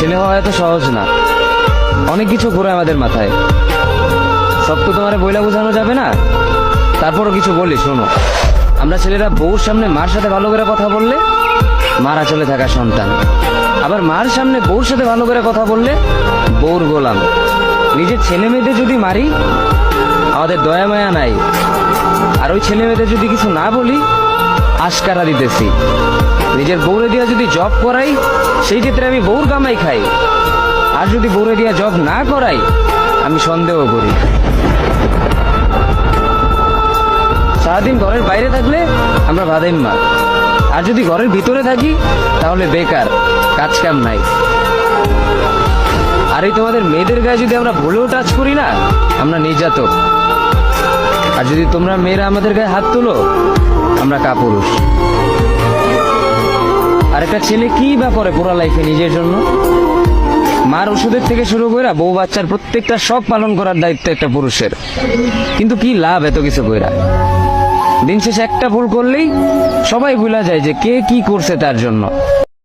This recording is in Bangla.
ছেলে হওয়া এত সহজ না, অনেক কিছু ঘুরে আমাদের মাথায়। সব তো তোমার বইলা বোঝানো যাবে না, তারপরও কিছু বলি শোনো। আমরা ছেলেরা বউর সামনে মার সাথে ভালো করে কথা বললে মারা চলে থাকা সন্তান, আবার মার সামনে বউর সাথে ভালো করে কথা বললে বউর গোলাম। নিজের ছেলে মেয়েদের যদি মারি আমাদের দয়া মায়া নাই, আর ওই ছেলে মেয়েদের যদি কিছু না বলি আশকারা দিতেছি। নিজের বউরে দিয়া যদি জব করাই সেই ক্ষেত্রে আমি বউর কামাই খাই, আর যদি বউরে দিয়া জব না করাই আমি সন্দেহ করি। সারাদিন ঘরের বাইরে থাকলে আমরা ভাদাইম্মা, আর যদি ঘরের ভিতরে থাকি তাহলে বেকার, কাজ কাম নাই। আর এই তোমাদের মেয়েদের গায়ে যদি আমরা ভুলেও টাচ করি না আমরা নির্যাতক, আর যদি তোমরা মেয়েরা আমাদের গায়ে হাত তুলো আমরা কাপুরুষ। আর একটা ছেলে কি বা করে পুরো লাইফে নিজের জন্য? মার ওষুধের থেকে শুরু করে বউ বাচ্চার প্রত্যেকটা শখ পালন করার দায়িত্ব একটা পুরুষের। কিন্তু কি লাভ এত কিছু কইরা? দিন শেষে একটা ভুল করলেই সবাই ভুলা যায় যে কে কি করছে তার জন্য।